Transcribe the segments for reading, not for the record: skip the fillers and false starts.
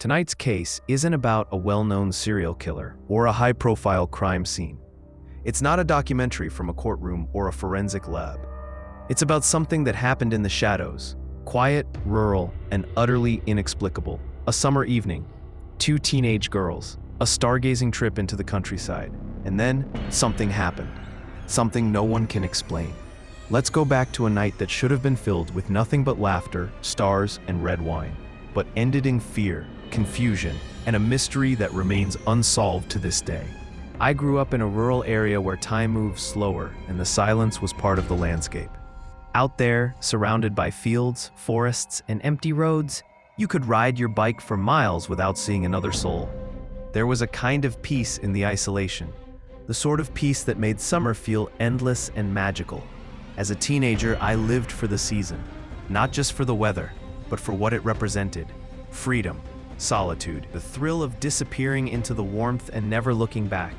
Tonight's case isn't about a well-known serial killer or a high-profile crime scene. It's not a documentary from a courtroom or a forensic lab. It's about something that happened in the shadows, quiet, rural, and utterly inexplicable. A summer evening, two teenage girls, a stargazing trip into the countryside, and then something happened. Something no one can explain. Let's go back to a night that should have been filled with nothing but laughter, stars, and red wine, but ended in fear, confusion, and a mystery that remains unsolved to this day. I grew up in a rural area where time moves slower and the silence was part of the landscape. Out there, surrounded by fields, forests, and empty roads, you could ride your bike for miles without seeing another soul. There was a kind of peace in the isolation, the sort of peace that made summer feel endless and magical. As a teenager, I lived for the season, not just for the weather, but for what it represented: freedom, solitude, the thrill of disappearing into the warmth and never looking back.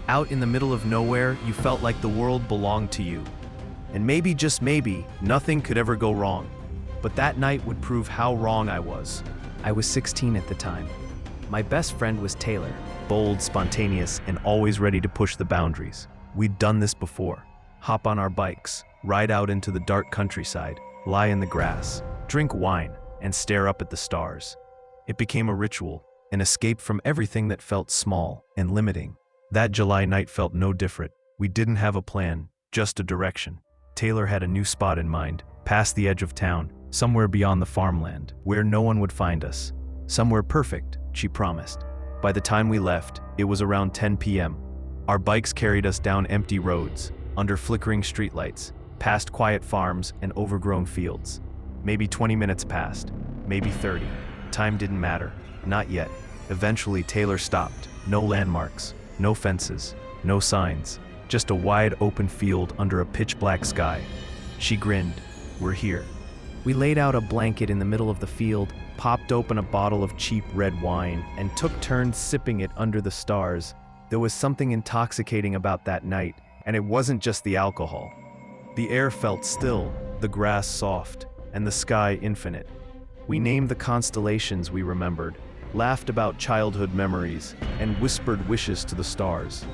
Out in the middle of nowhere, you felt like the world belonged to you. And maybe, just maybe, nothing could ever go wrong. But that night would prove how wrong I was. I was 16 at the time. My best friend was Taylor, bold, spontaneous, and always ready to push the boundaries. We'd done this before. Hop on our bikes, ride out into the dark countryside, lie in the grass, drink wine, and stare up at the stars. It became a ritual, an escape from everything that felt small and limiting. That July night felt no different. We didn't have a plan, just a direction. Taylor had a new spot in mind, past the edge of town, somewhere beyond the farmland, where no one would find us. Somewhere perfect, she promised. By the time we left, it was around 10 p.m. Our bikes carried us down empty roads, under flickering streetlights, past quiet farms and overgrown fields. Maybe 20 minutes passed, maybe 30. Time didn't matter, not yet. Eventually, Taylor stopped. No landmarks, no fences, no signs, just a wide open field under a pitch-black sky. She grinned. We're here. We laid out a blanket in the middle of the field, popped open a bottle of cheap red wine, and took turns sipping it under the stars. There was something intoxicating about that night, and it wasn't just the alcohol. The air felt still, the grass soft, and the sky infinite. We named the constellations we remembered, laughed about childhood memories, and whispered wishes to the stars.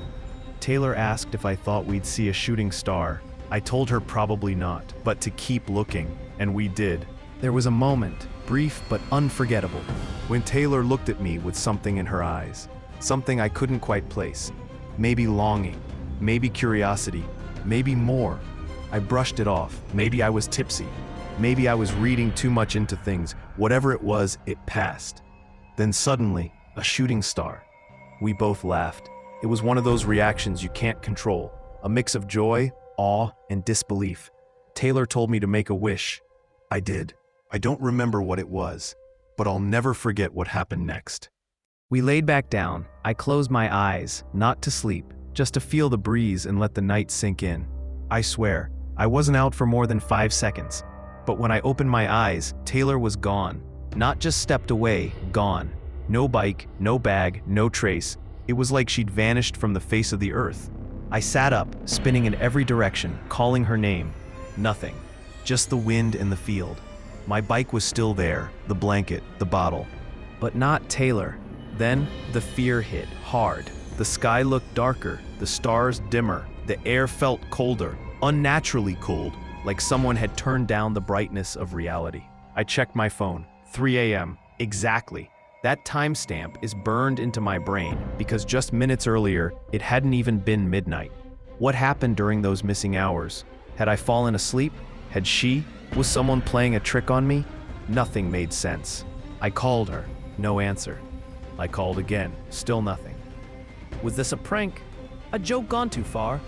Taylor asked if I thought we'd see a shooting star. I told her probably not, but to keep looking, and we did. There was a moment, brief but unforgettable, when Taylor looked at me with something in her eyes, something I couldn't quite place. Maybe longing, maybe curiosity, maybe more. I brushed it off. Maybe I was tipsy. Maybe I was reading too much into things. Whatever it was, it passed. Then suddenly, a shooting star. We both laughed. It was one of those reactions you can't control, a mix of joy, awe, and disbelief. Taylor told me to make a wish. I did. I don't remember what it was, but I'll never forget what happened next. We laid back down. I closed my eyes, not to sleep, just to feel the breeze and let the night sink in. I swear, I wasn't out for more than 5 seconds. But when I opened my eyes, Taylor was gone. Not just stepped away, gone. No bike, no bag, no trace. It was like she'd vanished from the face of the earth. I sat up, spinning in every direction, calling her name. Nothing. Just the wind and the field. My bike was still there, the blanket, the bottle. But not Taylor. Then, the fear hit, hard. The sky looked darker, the stars dimmer. The air felt colder, unnaturally cold, like someone had turned down the brightness of reality. I checked my phone. 3 a.m. Exactly. That timestamp is burned into my brain because just minutes earlier, it hadn't even been midnight. What happened during those missing hours? Had I fallen asleep? Had she? Was someone playing a trick on me? Nothing made sense. I called her. No answer. I called again. Still nothing. Was this a prank? A joke gone too far?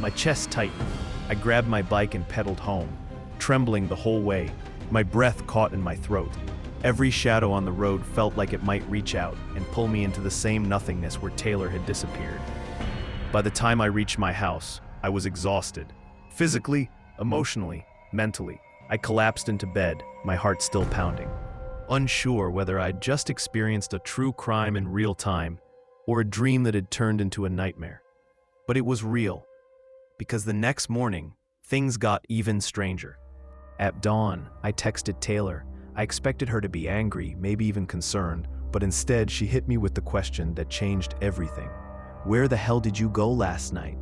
My chest tightened. I grabbed my bike and pedaled home, trembling the whole way, my breath caught in my throat. Every shadow on the road felt like it might reach out and pull me into the same nothingness where Taylor had disappeared. By the time I reached my house, I was exhausted. Physically, emotionally, mentally. I collapsed into bed, my heart still pounding. Unsure whether I'd just experienced a true crime in real time or a dream that had turned into a nightmare. But it was real. Because the next morning, things got even stranger. At dawn, I texted Taylor. I expected her to be angry, maybe even concerned. But instead, she hit me with the question that changed everything. "Where the hell did you go last night?"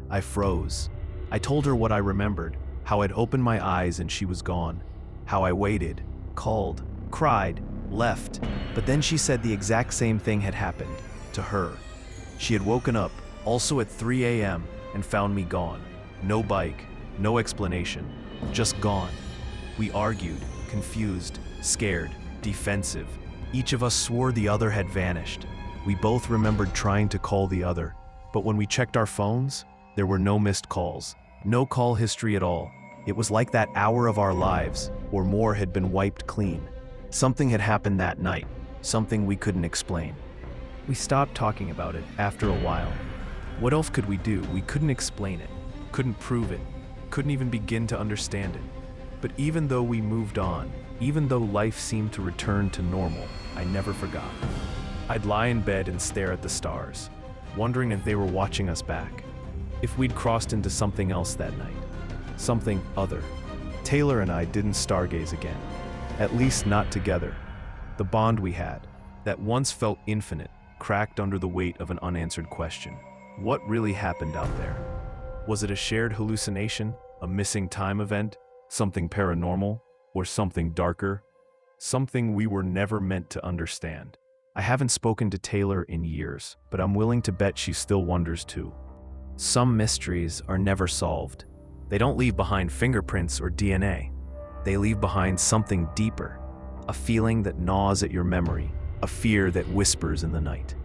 I froze. I told her what I remembered, how I'd opened my eyes and she was gone, how I waited, called, cried, left, but then she said the exact same thing had happened to her. She had woken up, also at 3 a.m., and found me gone. No bike, no explanation, just gone. We argued, confused, scared, defensive. Each of us swore the other had vanished. We both remembered trying to call the other, but when we checked our phones, there were no missed calls, no call history at all. It was like that hour of our lives, or more, had been wiped clean. Something had happened that night, something we couldn't explain. We stopped talking about it after a while. What else could we do? We couldn't explain it, couldn't prove it, couldn't even begin to understand it. But even though we moved on, even though life seemed to return to normal, I never forgot. I'd lie in bed and stare at the stars, wondering if they were watching us back, if we'd crossed into something else that night, something other. Taylor and I didn't stargaze again, at least not together. The bond we had, that once felt infinite, cracked under the weight of an unanswered question. What really happened out there? Was it a shared hallucination, a missing time event, something paranormal, or something darker? Something we were never meant to understand. I haven't spoken to Taylor in years, but I'm willing to bet she still wonders too. Some mysteries are never solved. They don't leave behind fingerprints or DNA. They leave behind something deeper, a feeling that gnaws at your memory, a fear that whispers in the night.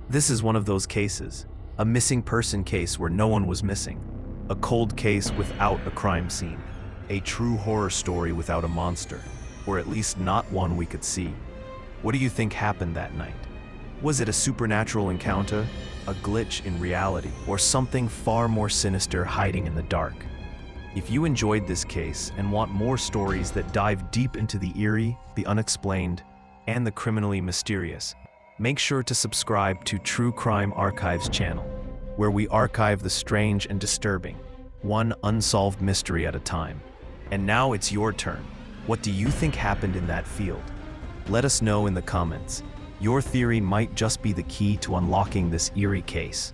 This is one of those cases, a missing person case where no one was missing, a cold case without a crime scene, a true horror story without a monster, or at least not one we could see. What do you think happened that night? Was it a supernatural encounter, a glitch in reality, or something far more sinister hiding in the dark? If you enjoyed this case and want more stories that dive deep into the eerie, the unexplained, and the criminally mysterious, make sure to subscribe to True Crime Archives channel, where we archive the strange and disturbing, one unsolved mystery at a time. And now it's your turn. What do you think happened in that field? Let us know in the comments. Your theory might just be the key to unlocking this eerie case.